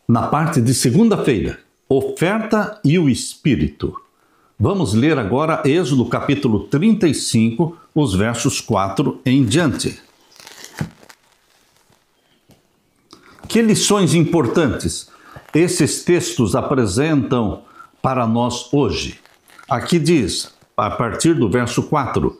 Na parte de segunda-feira, oferta e o Espírito. Vamos ler agora Êxodo capítulo 35, os versos 4 em diante. Que lições importantes esses textos apresentam para nós hoje? Aqui diz, a partir do verso 4,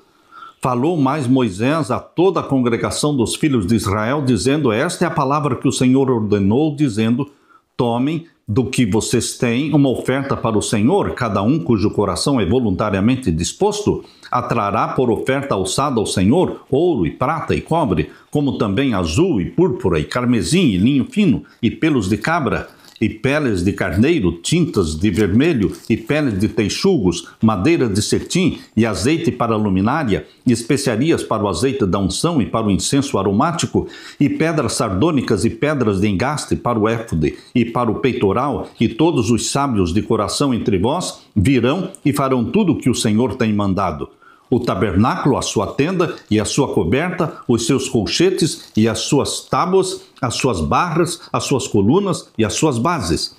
falou mais Moisés a toda a congregação dos filhos de Israel, dizendo, esta é a palavra que o Senhor ordenou, dizendo, tomem do que vocês têm uma oferta para o Senhor, cada um cujo coração é voluntariamente disposto, atrará por oferta alçada ao Senhor ouro e prata e cobre, como também azul e púrpura e carmesim e linho fino e pelos de cabra, e peles de carneiro, tintas de vermelho, e peles de teixugos, madeira de cetim, e azeite para a luminária, e especiarias para o azeite da unção e para o incenso aromático, e pedras sardônicas e pedras de engaste para o éfode e para o peitoral, e todos os sábios de coração entre vós virão e farão tudo o que o Senhor tem mandado. O tabernáculo, a sua tenda e a sua coberta, os seus colchetes e as suas tábuas, as suas barras, as suas colunas e as suas bases.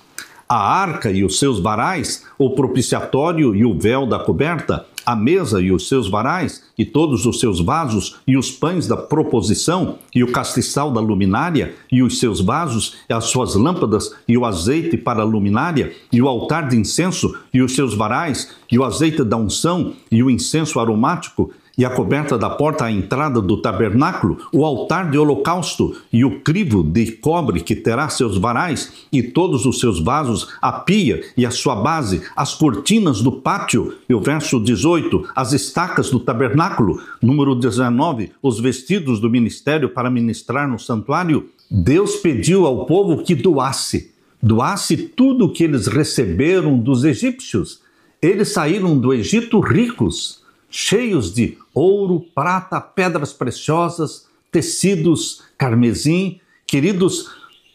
A arca e os seus varais, o propiciatório e o véu da coberta, a mesa e os seus varais, e todos os seus vasos, e os pães da proposição, e o castiçal da luminária, e os seus vasos, e as suas lâmpadas, e o azeite para a luminária, e o altar de incenso, e os seus varais, e o azeite da unção, e o incenso aromático, e a coberta da porta à entrada do tabernáculo, o altar de holocausto, e o crivo de cobre que terá seus varais, e todos os seus vasos, a pia e a sua base, as cortinas do pátio, e o verso 18, as estacas do tabernáculo, número 19, os vestidos do ministério para ministrar no santuário. Deus pediu ao povo que doasse tudo o que eles receberam dos egípcios. Eles saíram do Egito ricos, cheios de ouro, prata, pedras preciosas, tecidos, carmesim. Queridos,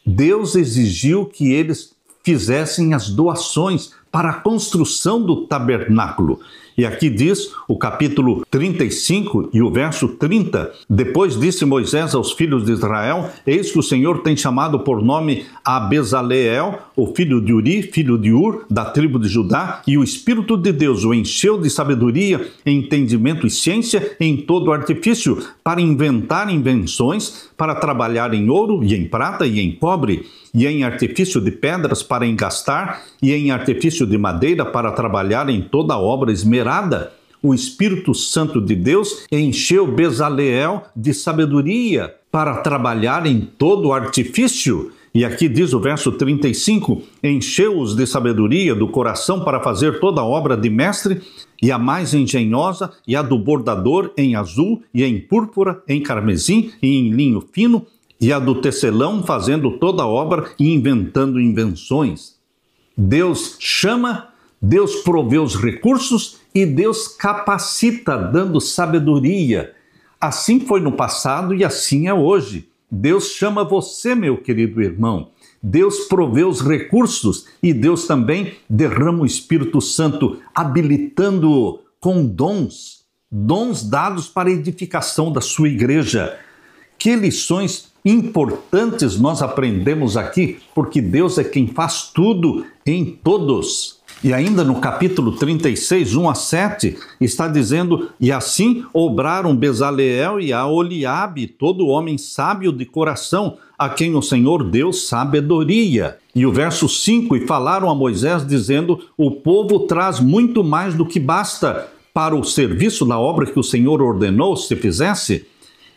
Deus exigiu que eles fizessem as doações para a construção do tabernáculo. E aqui diz o capítulo 35 e o verso 30. Depois disse Moisés aos filhos de Israel, eis que o Senhor tem chamado por nome a Bezaleel, o filho de Uri, filho de Ur, da tribo de Judá, e o Espírito de Deus o encheu de sabedoria, entendimento e ciência em todo artifício, para inventar invenções, para trabalhar em ouro e em prata e em cobre, e em artifício de pedras para engastar, e em artifício de madeira para trabalhar em toda obra esmerada. O Espírito Santo de Deus encheu Bezaleel de sabedoria para trabalhar em todo artifício. E aqui diz o verso 35, encheu-os de sabedoria do coração para fazer toda obra de mestre, e a mais engenhosa, e a do bordador em azul, e em púrpura, em carmesim, e em linho fino, e a do tecelão fazendo toda obra e inventando invenções. Deus chama, Deus provê os recursos e Deus capacita, dando sabedoria. Assim foi no passado e assim é hoje. Deus chama você, meu querido irmão. Deus provê os recursos e Deus também derrama o Espírito Santo, habilitando-o com dons dados para a edificação da sua igreja. Que lições importantes nós aprendemos aqui, porque Deus é quem faz tudo em todos. E ainda no capítulo 36, 1 a 7, está dizendo, e assim obraram Bezaleel e Aholiabe, todo homem sábio de coração, a quem o Senhor deu sabedoria. E o verso 5, e falaram a Moisés, dizendo, o povo traz muito mais do que basta para o serviço da obra que o Senhor ordenou se fizesse.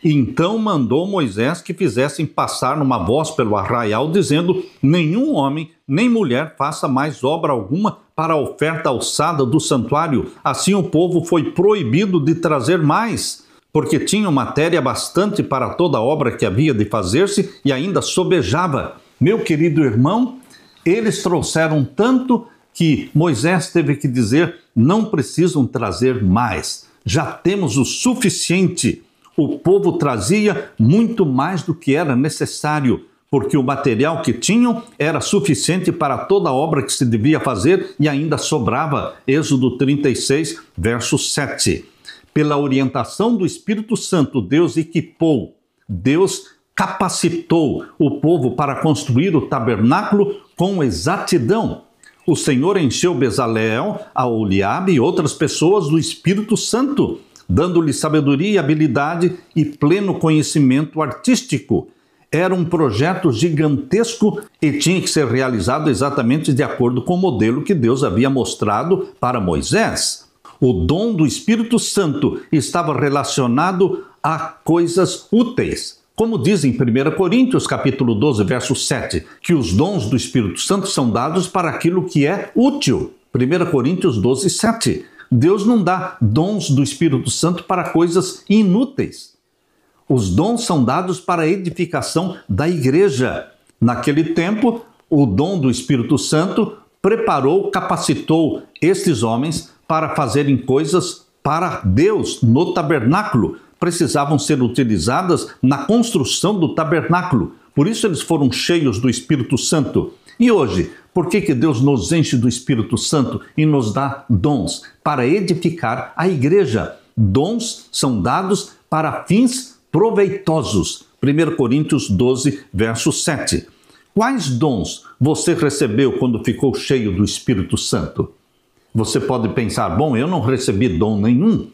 Então mandou Moisés que fizessem passar numa voz pelo arraial, dizendo, nenhum homem nem mulher faça mais obra alguma para a oferta alçada do santuário. Assim o povo foi proibido de trazer mais, porque tinham matéria bastante para toda a obra que havia de fazer-se e ainda sobejava. Meu querido irmão, eles trouxeram tanto que Moisés teve que dizer, não precisam trazer mais, já temos o suficiente. O povo trazia muito mais do que era necessário, porque o material que tinham era suficiente para toda a obra que se devia fazer e ainda sobrava. Êxodo 36, verso 7. Pela orientação do Espírito Santo, Deus equipou, Deus capacitou o povo para construir o tabernáculo com exatidão. O Senhor encheu Bezaleel, Aholiabe e outras pessoas do Espírito Santo, dando-lhe sabedoria, habilidade e pleno conhecimento artístico. Era um projeto gigantesco e tinha que ser realizado exatamente de acordo com o modelo que Deus havia mostrado para Moisés. O dom do Espírito Santo estava relacionado a coisas úteis. Como diz em 1 Coríntios, capítulo 12, verso 7, que os dons do Espírito Santo são dados para aquilo que é útil. 1 Coríntios 12, 7. Deus não dá dons do Espírito Santo para coisas inúteis. Os dons são dados para a edificação da igreja. Naquele tempo, o dom do Espírito Santo preparou, capacitou estes homens para fazerem coisas para Deus no tabernáculo. Precisavam ser utilizadas na construção do tabernáculo. Por isso eles foram cheios do Espírito Santo. E hoje, por que Deus nos enche do Espírito Santo e nos dá dons? Para edificar a igreja. Dons são dados para fins proveitosos. 1 Coríntios 12, verso 7. Quais dons você recebeu quando ficou cheio do Espírito Santo? Você pode pensar, bom, eu não recebi dom nenhum.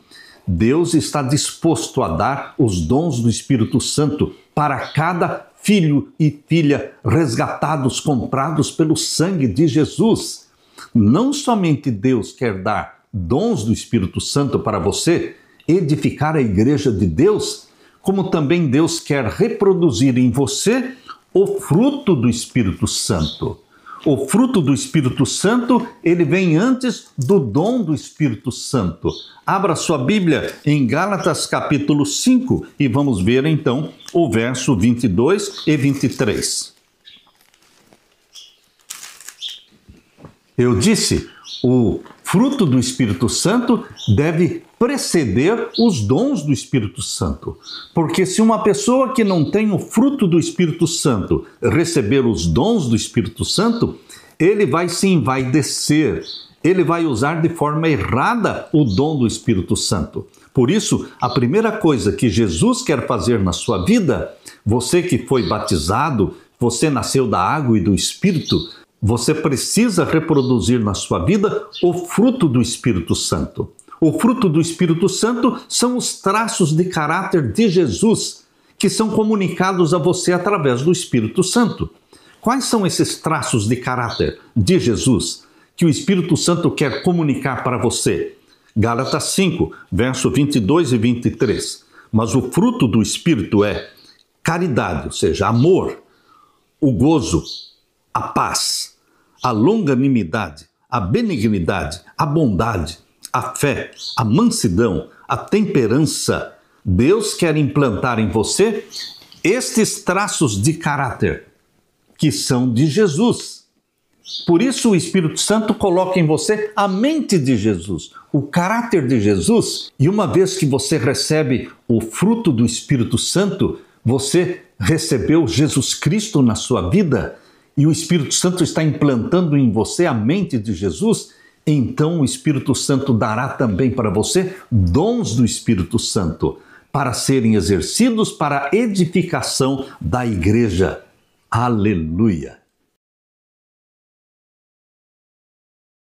Deus está disposto a dar os dons do Espírito Santo para cada filho e filha resgatados, comprados pelo sangue de Jesus. Não somente Deus quer dar dons do Espírito Santo para você, edificar a igreja de Deus, como também Deus quer reproduzir em você o fruto do Espírito Santo. O fruto do Espírito Santo, ele vem antes do dom do Espírito Santo. Abra sua Bíblia em Gálatas capítulo 5 e vamos ver então o verso 22 e 23. Eu disse, o fruto do Espírito Santo deve preceder os dons do Espírito Santo. Porque se uma pessoa que não tem o fruto do Espírito Santo receber os dons do Espírito Santo, ele vai se envaidecer, ele vai usar de forma errada o dom do Espírito Santo. Por isso, a primeira coisa que Jesus quer fazer na sua vida, você que foi batizado, você nasceu da água e do Espírito, você precisa reproduzir na sua vida o fruto do Espírito Santo. O fruto do Espírito Santo são os traços de caráter de Jesus, que são comunicados a você através do Espírito Santo. Quais são esses traços de caráter de Jesus que o Espírito Santo quer comunicar para você? Gálatas 5, verso 22 e 23. Mas o fruto do Espírito é caridade, ou seja, amor, o gozo, a paz, a longanimidade, a benignidade, a bondade, a fé, a mansidão, a temperança. Deus quer implantar em você estes traços de caráter que são de Jesus. Por isso o Espírito Santo coloca em você a mente de Jesus, o caráter de Jesus. E uma vez que você recebe o fruto do Espírito Santo, você recebeu Jesus Cristo na sua vida e o Espírito Santo está implantando em você a mente de Jesus, então o Espírito Santo dará também para você dons do Espírito Santo para serem exercidos para a edificação da igreja. Aleluia!